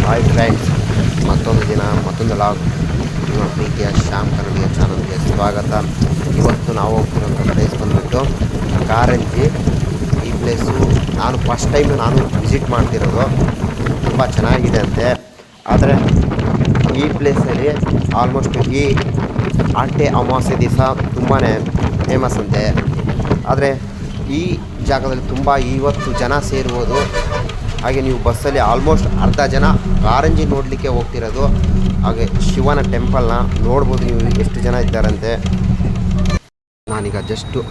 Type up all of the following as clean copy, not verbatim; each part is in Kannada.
ಹಾಯ್ ಫ್ರೆಂಡ್ಸ್, ಮತ್ತೊಂದು ದಿನ ಮತ್ತೊಂದು ಲಾಗ್. ನಿಮ್ಮ ಪ್ರೀತಿಯ ಶ್ಯಾಮ್ ಕನ್ನಡಿಗ ಚಾನಲ್ಗೆ ಸ್ವಾಗತ. ಇವತ್ತು ನಾವು ಹೋಗ್ತಿರೋಂಥ ಪ್ಲೇಸ್ ಬಂದುಬಿಟ್ಟು ಕಾರಂಜಿ. ಈ ಪ್ಲೇಸು ನಾನು ಫಸ್ಟ್ ಟೈಮ್ ವಿಸಿಟ್ ಮಾಡ್ತಿರೋದು. ತುಂಬ ಚೆನ್ನಾಗಿದೆ ಅಂತೆ. ಆದರೆ ಈ ಪ್ಲೇಸಲ್ಲಿ ಆಲ್ಮೋಸ್ಟ್ ಈ ಆಟೆ ಅಮಾವಾಸ್ಯೆ ದಿವಸ ತುಂಬಾ ಫೇಮಸ್ ಅಂತೆ. ಆದರೆ ಈ ಜಾಗದಲ್ಲಿ ತುಂಬ ಇವತ್ತು ಜನ ಸೇರ್ಬೋದು. ಹಾಗೆ ನೀವು ಬಸ್ಸಲ್ಲಿ ಆಲ್ಮೋಸ್ಟ್ ಅರ್ಧ ಜನ ಕಾರಂಜಿ ನೋಡಲಿಕ್ಕೆ ಹೋಗ್ತಿರೋದು. ಹಾಗೆ ಶಿವನ ಟೆಂಪಲ್ನ ನೋಡ್ಬೋದು ನೀವು ಎಷ್ಟು ಜನ ಇದ್ದಾರಂತೆ. ನಾನೀಗ ಜಸ್ಟು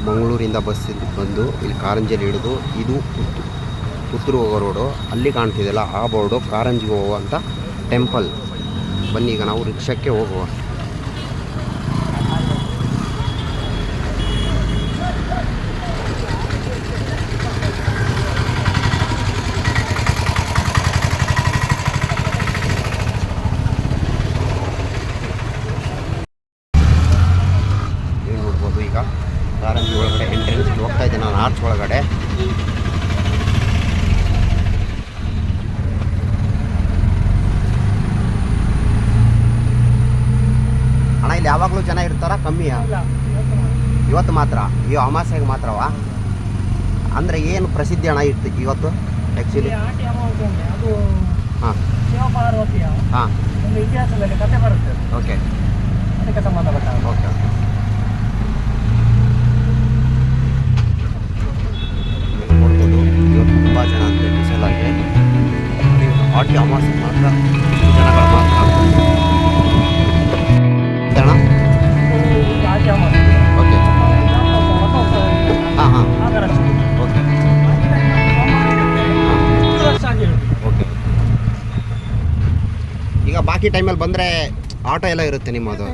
ಮಂಗಳೂರಿಂದ ಬಸ್ಸಿಂದ ಬಂದು ಇಲ್ಲಿ ಕಾರಂಜಿಯಲ್ಲಿ ಇಳಿದು, ಇದು ಪುತ್ತೂರು ಹೋಗೋ ರೋಡು. ಅಲ್ಲಿ ಕಾಣ್ತಿದೆಯಲ್ಲ ಆ ಬೋರ್ಡು ಕಾರಂಜಿಗೆ ಹೋಗುವಂಥ ಟೆಂಪಲ್. ಬನ್ನಿ ಈಗ ನಾವು ರಿಕ್ಷಾಕ್ಕೆ ಹೋಗುವ. ಈಗ ಕಾರಂಜಿ ಒಳಗಡೆ ಎಂಟ್ರೆನ್ಸ್ ಹೋಗ್ತಾ ಇದ್ದೀನಿ ನಾನು, ಆರ್ಚ್ ಒಳಗಡೆ. ಅಣ್ಣ ಇಲ್ಲಿ ಯಾವಾಗಲೂ ಜನ ಇರ್ತಾರ? ಕಮ್ಮಿಯಾ? ಇವತ್ತು ಮಾತ್ರ? ಈ ಅಮಾವಾಸ್ಯೆಗೆ ಮಾತ್ರವಾ? ಅಂದರೆ ಏನು ಪ್ರಸಿದ್ಧಿ ಅಣ್ಣ ಇತ್ತು ಇವತ್ತು ಆ್ಯಕ್ಚುಲಿ? ಹಾಂ ಹಾಂ, ಇತಿಹಾಸದಲ್ಲಿ ಕಥೆ ಬರುತ್ತೆ. ಓಕೆ, ಅದಕ್ಕೆ ಸಂಬಂಧಪಟ್ಟ. Okay okay. ನೋಡ್ಬೋದು ಇವತ್ತು ತುಂಬ ಜನ ಅಂತ ಬಿಸಲಾಗಿ ಆಟಿ ಅಮಾವಾಸ್ಯೆ ಮಾತ್ರ ಜನಗಳು ಮಾತ್ರ ಅಣ್ಣ. ಓಕೆ ಹಾಂ ಹಾಂ, ಓಕೆ ಓಕೆ. ಈಗ ಬಾಕಿ ಟೈಮಲ್ಲಿ ಬಂದರೆ ಆಟೋ ಎಲ್ಲ ಇರುತ್ತೆ ನಿಮ್ಮದು?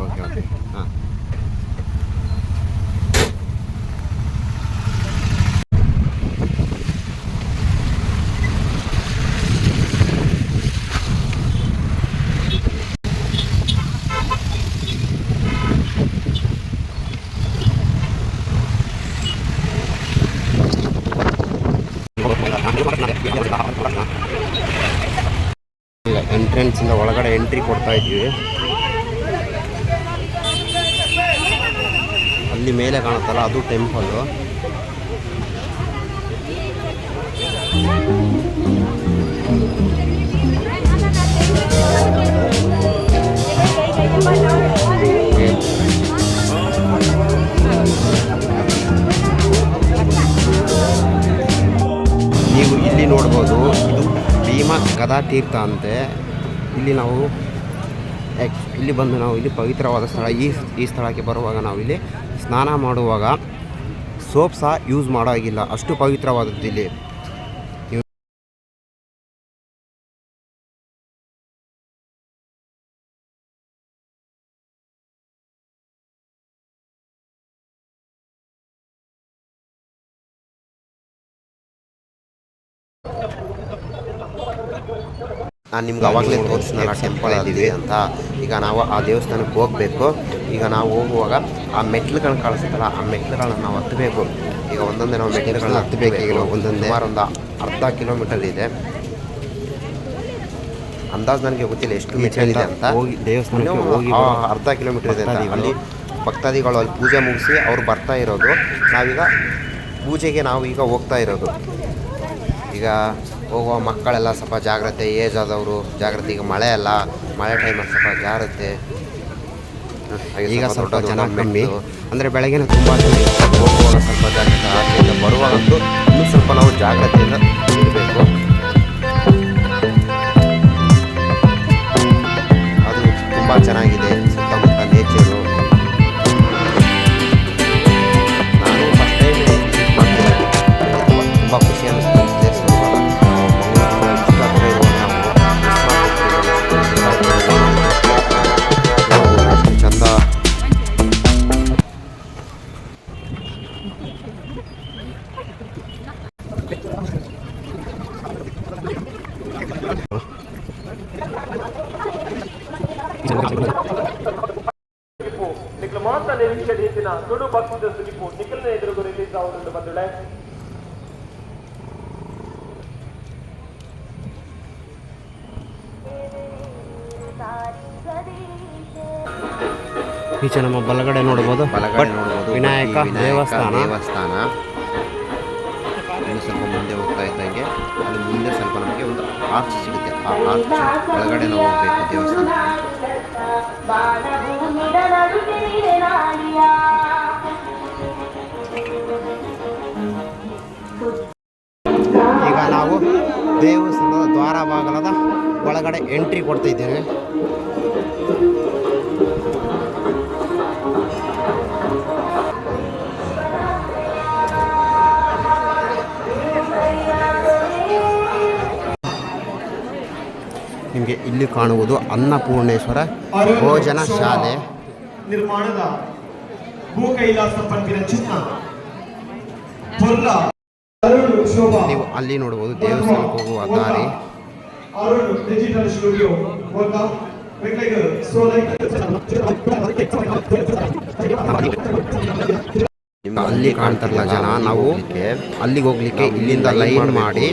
ಓಕೆ ಓಕೆ ಹಾಂ. ಈಗ ಎಂಟ್ರೆನ್ಸಿಂದ ಒಳಗಡೆ ಎಂಟ್ರಿ ಕೊಡ್ತಾ ಇದ್ದೀವಿ. ಅಲ್ಲಿ ಮೇಲೆ ಕಾಣುತ್ತಲ್ಲ ಅದು ಟೆಂಪಲ್ಲು. ನೀವು ಇಲ್ಲಿ ನೋಡ್ಬೋದು, ಇದು ಭೀಮಾ ಗದಾ ತೀರ್ಥ ಅಂತೆ. ಇಲ್ಲಿ ನಾವು ಇಲ್ಲಿ ಬಂದು ನಾವು ಇಲ್ಲಿ ಪವಿತ್ರವಾದ ಸ್ಥಳ. ಈ ಸ್ಥಳಕ್ಕೆ ಬರುವಾಗ ನಾವು ಇಲ್ಲಿ ಸ್ನಾನ ಮಾಡುವಾಗ ಸೋಪ್ ಸಹ ಯೂಸ್ ಮಾಡೋ ಹಾಗಿಲ್ಲ, ಅಷ್ಟು ಪವಿತ್ರವಾದದ್ದು ಇಲ್ಲಿ. ನಾನು ನಿಮ್ಗೆ ಆವಾಗಲೇ ತೋರಿಸಿದ್ನಲ್ಲ ಟೆಂಪಲ್ ಇದ್ದೀವಿ ಅಂತ. ಈಗ ನಾವು ಆ ದೇವಸ್ಥಾನಕ್ಕೆ ಹೋಗಬೇಕು. ಈಗ ನಾವು ಹೋಗುವಾಗ ಆ ಮೆಟ್ಲುಗಳನ್ನ ಕಳಿಸುತ್ತಲ್ಲ, ಆ ಮೆಟ್ಲುಗಳನ್ನ ನಾವು ಹತ್ತಬೇಕು. ಈಗ ಒಂದೊಂದೇ ನಾವು ಮೆಟ್ಲುಗಳನ್ನ ಹತ್ತಬೇಕು. ಈಗ ಒಂದೊಂದೇ ಸುಮಾರು ಒಂದು ಅರ್ಧ ಕಿಲೋಮೀಟರ್ ಇದೆ ಅಂದಾಜು. ನನಗೆ ಗೊತ್ತಿಲ್ಲ ಎಷ್ಟು ಮೆಟ್ಲಿದೆ ಅಂತ. ಹೋಗಿ ದೇವಸ್ಥಾನಕ್ಕೆ ಹೋಗಿ ಅರ್ಧ ಕಿಲೋಮೀಟರ್ ಇದೆ ಅಂತ. ಅಲ್ಲಿ ಭಕ್ತಾದಿಗಳು ಅಲ್ಲಿ ಪೂಜೆ ಮುಗಿಸಿ ಅವ್ರು ಬರ್ತಾ ಇರೋದು. ನಾವೀಗ ಪೂಜೆಗೆ ನಾವು ಈಗ ಹೋಗ್ತಾ ಇರೋದು. ಈಗ ಹೋಗುವ ಮಕ್ಕಳೆಲ್ಲ ಸ್ವಲ್ಪ ಜಾಗ್ರತೆ, ಏಜ್ ಆದವರು ಜಾಗ್ರತೆ. ಈಗ ಮಳೆ ಟೈಮಲ್ಲಿ ಸ್ವಲ್ಪ ಜಾಗ್ರತೆ. ಈಗ ಸ್ವಲ್ಪ ಜನ ಕಮ್ಮಿ, ಅಂದರೆ ಬೆಳಗ್ಗೆನೇ ತುಂಬ ಜನ ಹೋಗುವಾಗ ಸ್ವಲ್ಪ ಜಾಗ್ರತೆ, ಆಚೆಯಿಂದ ಬರುವಾಗಂತೂ ಇನ್ನೂ ಸ್ವಲ್ಪ ನಾವು ಜಾಗ್ರತೆಯಿಂದ ಇರಬೇಕು. ಅದು ತುಂಬ ಚೆನ್ನಾಗಿದೆ ಸುತ್ತಮುತ್ತ ನೇಚರು. ನಾನು ಫಸ್ಟ್ ಟೈಮ್ ವಿಸಿಟ್ ಮಾಡ್ತೀನಿ, ತುಂಬ ಖುಷಿ ಅನ್ನಿಸ್ತು. ಡಿಪ್ಲೊಮಾಂತ ನಿರೀಕ್ಷೆ ರೀತಿನ ಸುಡು ಭಕ್ತಿದ ಸುಲಿಪು ನಿಖಲ್ನ ಎದುರುಗು ರಿಲೀಸ್ ಆಗುವುದು ಬಂದುಳೆ. ಈಚೆ ನಮ್ಮ ಬಲಗಡೆ ನೋಡ್ಬೋದು ಬಲಗಡೆ ನೋಡ್ಬೋದು ವಿನಾಯಕ ದೇವಸ್ಥಾನ. ಇನ್ನು ಸ್ವಲ್ಪ ಮುಂದೆ ಹೋಗ್ತಾ ಇದ್ದಂಗೆ ಅಲ್ಲಿ ಮುಂದೆ ಸ್ವಲ್ಪ ನಮಗೆ ಒಂದು ಆರ್ಚ್ ಸಿಗುತ್ತೆ. ಆ ಆರ್ಚ್ ಒಳಗಡೆ ನಾವು ಹೋಗಬೇಕು ದೇವಸ್ಥಾನ. ಈಗ ನಾವು ದೇವಸ್ಥಾನದ ದ್ವಾರ ಬಾಗಲದ ಒಳಗಡೆ ಎಂಟ್ರಿ ಕೊಡ್ತಾ ಇದ್ದೇವೆ. ನಿಮಗೆ ಇಲ್ಲಿ ಕಾಣುವುದು ಅನ್ನಪೂರ್ಣೇಶ್ವರ ಭೋಜನ ಶಾಲೆ. ನಿರ್ಮಾಣದ ಭೂ ಕೈಲಾಸ ಪಂಪಿನ ಚಿನ್ನ ನೀವು ಅಲ್ಲಿ ನೋಡಬಹುದು ದೇವಸ್ಥಾನಕ್ಕೆ ಹೋಗುವ ದಾರಿ. ಡಿಜಿಟಲ್ ಸ್ಟುಡಿಯೋ ಅಲ್ಲಿ ಕಾಣ್ತಾರಲ್ಲ ಜನ, ನಾವು ಅಲ್ಲಿಗೆ ಹೋಗ್ಲಿಕ್ಕೆ ಇಲ್ಲಿಂದ ಲೈನ್ ಮಾಡಿ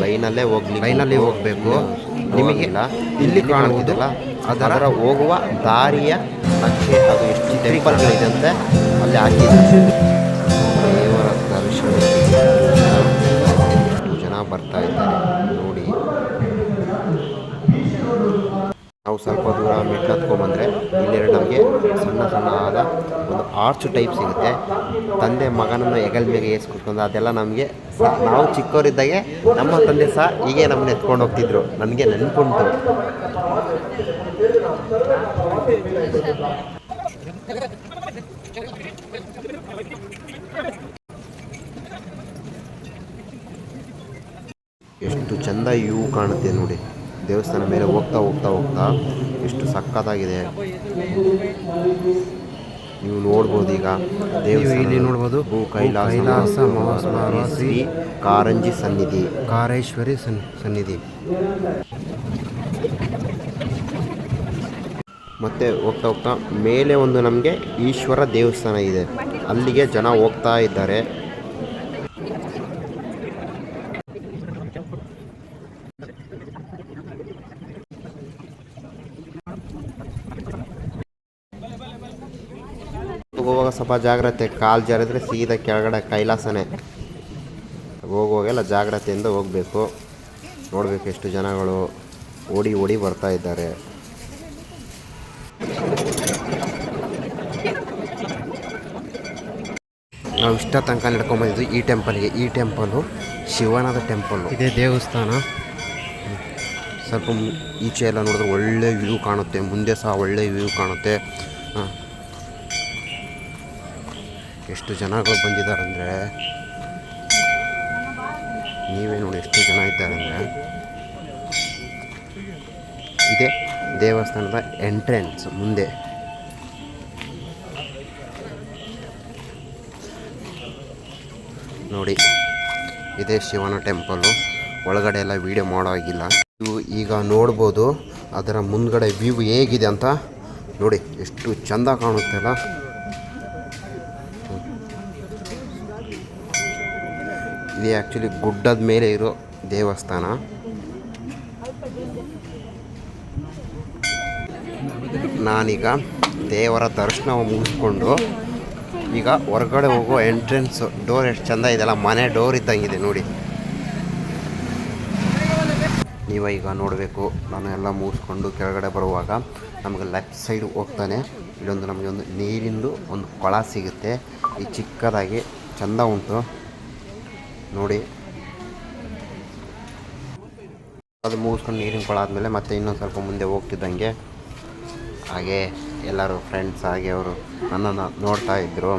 ಲೈನಲ್ಲಿ ಹೋಗ್ಬೇಕು. ನಿಮಗಿಲ್ಲ ಇಲ್ಲಿ ಕಾಣುವುದಿಲ್ಲ ಅದರ ಹೋಗುವ ದಾರಿಯ ನಕ್ಷೆ, ಅದು ಎಷ್ಟು ಟೆಂಪಲ್ಗಳಿದೆ ಅಂತ ಅಲ್ಲಿ ಹಾಕಿದ್ದಾರೆ. ದೇವರ ದರ್ಶನಕ್ಕೆ ಜನ ಬರ್ತಾ ಇದ್ದಾರೆ ನೋಡಿ. ನಾವು ಸ್ವಲ್ಪ ದೂರ ಮೆಟ್ಲು ಹತ್ಕೊಂಡ್ಬಂದರೆ ಇಲ್ಲೆರಡು ನಮಗೆ ಸಣ್ಣ ಸಣ್ಣ ಆದ ಒಂದು ಆರ್ಚ್ ಟೈಪ್ ಸಿಗುತ್ತೆ. ತಂದೆ ಮಗನನ್ನು ಹೆಗಲ ಮೇಲೆ ಏಸ್ಕೊಟ್ಕೊಂಡು ಅದೆಲ್ಲ ನಮಗೆ ನಾವು ಚಿಕ್ಕವರಿದ್ದಾಗೆ ನಮ್ಮ ತಂದೆ ಸಹ ಹೀಗೆ ನಮ್ಮನ್ನ ಎತ್ಕೊಂಡು ಹೋಗ್ತಿದ್ರು. ನನಗೆ ನೆನಪುಂಟು. ಎಷ್ಟು ಚಂದ ಇವು ಕಾಣುತ್ತೆ ನೋಡಿ. ದೇವಸ್ಥಾನ ಮೇಲೆ ಹೋಗ್ತಾ ಹೋಗ್ತಾ ಹೋಗ್ತಾ ಎಷ್ಟು ಸಕ್ಕತ್ತಾಗಿದೆ. ನೀವು ನೋಡ್ಬೋದು ಈಗ ಇಲ್ಲಿ ನೋಡ್ಬೋದು ಭೂ ಕೈಲಾಸ ಶ್ರೀ ಕಾರಂಜಿ ಸನ್ನಿಧಿ, ಕಾರೇಶ್ವರಿ ಸನ್ನಿಧಿ. ಮತ್ತೆ ಹೋಗ್ತಾ ಹೋಗ್ತಾ ಮೇಲೆ ಒಂದು ನಮಗೆ ಈಶ್ವರ ದೇವಸ್ಥಾನ ಇದೆ, ಅಲ್ಲಿಗೆ ಜನ ಹೋಗ್ತಾ ಇದ್ದಾರೆ. ಹೋಗುವಾಗ ಸ್ವಲ್ಪ ಜಾಗ್ರತೆ, ಕಾಲು ಜಾರಿದ್ರೆ ಸೀದಾ ಕೆಳಗಡೆ ಕೈಲಾಸನೇ. ಹೋಗುವಾಗೆಲ್ಲ ಜಾಗ್ರತೆಯಿಂದ ಹೋಗಬೇಕು. ನೋಡಬೇಕು ಎಷ್ಟು ಜನಗಳು ಓಡಿ ಓಡಿ ಬರ್ತಾ ಇದ್ದಾರೆ. ನಾವು ಇಷ್ಟ ತನಕ ನಡ್ಕೊಂಬಂದಿದ್ದು ಈ ಟೆಂಪಲ್ಗೆ. ಈ ಟೆಂಪಲು ಶಿವನದ ಟೆಂಪಲ್ಲು. ಇದೇ ದೇವಸ್ಥಾನ. ಸ್ವಲ್ಪ ಈಚೆ ಎಲ್ಲ ನೋಡಿದ್ರೆ ಒಳ್ಳೆ ವ್ಯೂ ಕಾಣುತ್ತೆ, ಮುಂದೆ ಸಹ ಒಳ್ಳೆ ವ್ಯೂ ಕಾಣುತ್ತೆ. ಎಷ್ಟು ಜನಗಳು ಬಂದಿದ್ದಾರೆ ಅಂದರೆ ನೀವೇ ನೋಡಿ ಎಷ್ಟು ಜನ ಇದ್ದಾರೆ ಅಂದರೆ. ಇದೇ ದೇವಸ್ಥಾನದ ಎಂಟ್ರೆನ್ಸ್. ಮುಂದೆ ನೋಡಿ ಇದೇ ಶಿವನ ಟೆಂಪಲ್ಲು. ಒಳಗಡೆ ಎಲ್ಲ ವೀಡಿಯೋ ಮಾಡೋ ಆಗಿಲ್ಲ. ನೀವು ಈಗ ನೋಡ್ಬೋದು ಅದರ ಮುಂದ್ಗಡೆ ವ್ಯೂ ಹೇಗಿದೆ ಅಂತ ನೋಡಿ. ಎಷ್ಟು ಚಂದ ಕಾಣುತ್ತೆ ಅಲ್ಲ. ಇದು ಆ್ಯಕ್ಚುಲಿ ಗುಡ್ಡದ ಮೇಲೆ ಇರೋ ದೇವಸ್ಥಾನ. ನಾನೀಗ ದೇವರ ದರ್ಶನ ಮುಗಿಸ್ಕೊಂಡು ಈಗ ಹೊರಗಡೆ ಹೋಗೋ ಎಂಟ್ರೆನ್ಸ್ ಡೋರ್ ಎಷ್ಟು ಚೆಂದ ಇದೆಯಲ್ಲ, ಮನೆ ಡೋರ್ ಇದ್ದಂಗಿದೆ ನೋಡಿ. ನೀವು ಈಗ ನೋಡಬೇಕು. ನಾನು ಎಲ್ಲ ಮುಗಿಸ್ಕೊಂಡು ಕೆಳಗಡೆ ಬರುವಾಗ ನಮಗೆ ಲೆಫ್ಟ್ ಸೈಡ್ ಹೋಗ್ತಾನೆ ಇಲ್ಲೊಂದು ನಮಗೆ ಒಂದು ನೀರಿಂದು ಒಂದು ಕೊಳ ಸಿಗುತ್ತೆ. ಈ ಚಿಕ್ಕದಾಗಿ ಚೆಂದ ಉಂಟು ನೋಡಿ. ಅದು ಮುಗಿಸ್ಕೊಂಡು ನೀರಿನ ಕೊಳ ಆದಮೇಲೆ ಮತ್ತೆ ಇನ್ನೊಂದು ಸ್ವಲ್ಪ ಮುಂದೆ ಹೋಗ್ತಿದ್ದಂಗೆ ಹಾಗೆ ಎಲ್ಲರೂ ಫ್ರೆಂಡ್ಸ್ ಹಾಗೆ ಅವರು ನನ್ನನ್ನು ನೋಡ್ತಾ ಇದ್ದರು.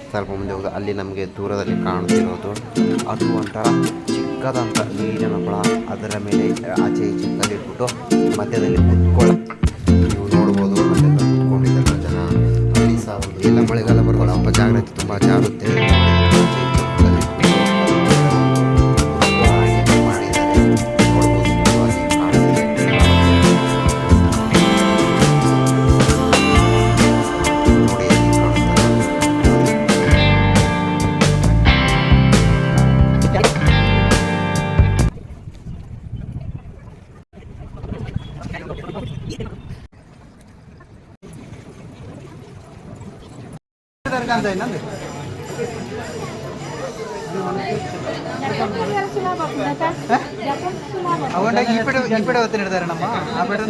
ಸ್ವಲ್ಪ ಮುಂದೆ ಹೋಗಿ ಅಲ್ಲಿ ನಮಗೆ ದೂರದಲ್ಲಿ ಕಾಣ್ತಿರೋದು ಅದು ಒಂಥರ ಚಿಕ್ಕದಂಥ ನೀರಿನ ಕೊಳ. ಅದರ ಮೇಲೆ ಆಚೆ ಈಚೆ ಕಲ್ಲಿಟ್ಬಿಟ್ಟು ಮಧ್ಯದಲ್ಲಿ ನೀವು ನೋಡ್ಬೋದು. ಮಧ್ಯದಲ್ಲಿ ಕುತ್ಕೊಂಡಿದ್ದೆಲ್ಲ ಜನ. ಅಲ್ಲಿ ಸಹ ಎಲ್ಲ ಮಳೆಗಾಲ ಬರುವಾಗ ಸ್ವಲ್ಪ ಜಾಗ್ರತೆ ತುಂಬ ಜಾರುತ್ತೆ. ಅವಂಡಾಗಿ ಈ ಪೆಡೆ ಹೊತ್ತು ಹಿಡ್ದಾರೆ ನಮ್ಮ ಆ ಪೆಡೆ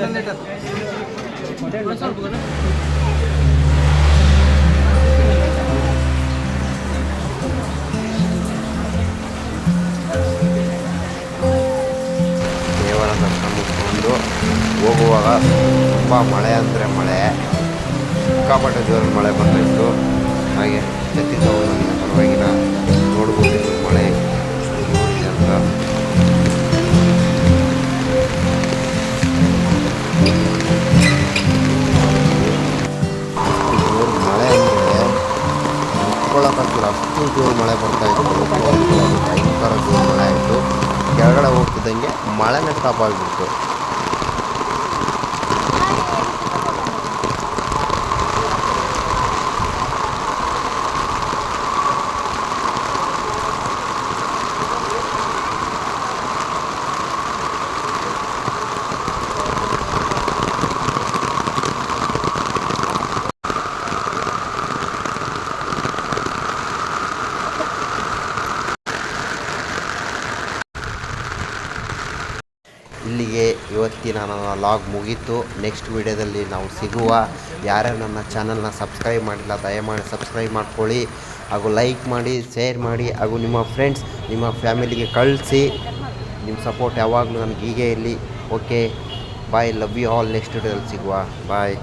ದೇವರ ದರ್ಶನ ಮುಗಿಸ್ಕೊಂಡು ಹೋಗುವಾಗ ತುಂಬ ಮಳೆ ಅಂದರೆ ಮಳೆ, ಸಿಕ್ಕಾಪಟ್ಟೆ ಜೋರು ಮಳೆ ಬರ್ತಾಯಿತ್ತು. ಹಾಗೆ ಛತ್ರಿ ತಗೊಂಡು ಪರವಾಗಿನ ನೋಡ್ಬೋದು ಮಳೆ ಇದೆ ಅಂತ. ಅಷ್ಟು ಜೋರು ಮಳೆ ಅಂದರೆ ನಿಂತ್ಕೊಳ್ಳೋಕ್ಕಾಗ್ತಿಲ್ಲ, ಅಷ್ಟು ಜೋರು ಮಳೆ ಬರ್ತಾಯಿತ್ತು. ಭಯಂಕರ ಜೋರು ಮಳೆ ಆಯಿತು. ಕೆಳಗಡೆ ಹೋಗ್ತಿದ್ದಂಗೆ ಮಳೆನೇ ಸ್ಟಾಪ್ ಆಗಿಬಿಡ್ತು. ಇಲ್ಲಿಗೆ ಇವತ್ತಿನ ನನ್ನ ಲಾಗ್ ಮುಗೀತು. ನೆಕ್ಸ್ಟ್ ವಿಡಿಯೋದಲ್ಲಿ ನಾವು ಸಿಗುವ. ಯಾರ್ಯಾರು ನನ್ನ ಚಾನಲ್ನ ಸಬ್ಸ್ಕ್ರೈಬ್ ಮಾಡಿಲ್ಲ ದಯಮಾಡಿ ಸಬ್ಸ್ಕ್ರೈಬ್ ಮಾಡ್ಕೊಳ್ಳಿ, ಹಾಗೂ ಲೈಕ್ ಮಾಡಿ, ಶೇರ್ ಮಾಡಿ, ಹಾಗೂ ನಿಮ್ಮ ಫ್ರೆಂಡ್ಸ್ ನಿಮ್ಮ ಫ್ಯಾಮಿಲಿಗೆ ಕಳಿಸಿ. ನಿಮ್ಮ ಸಪೋರ್ಟ್ ಯಾವಾಗಲೂ ನನಗೆ ಹೀಗೆ ಇರಲಿ. Okay bye, love you all. Next ವಿಡಿಯೋದಲ್ಲಿ ಸಿಗುವ. ಬಾಯ್.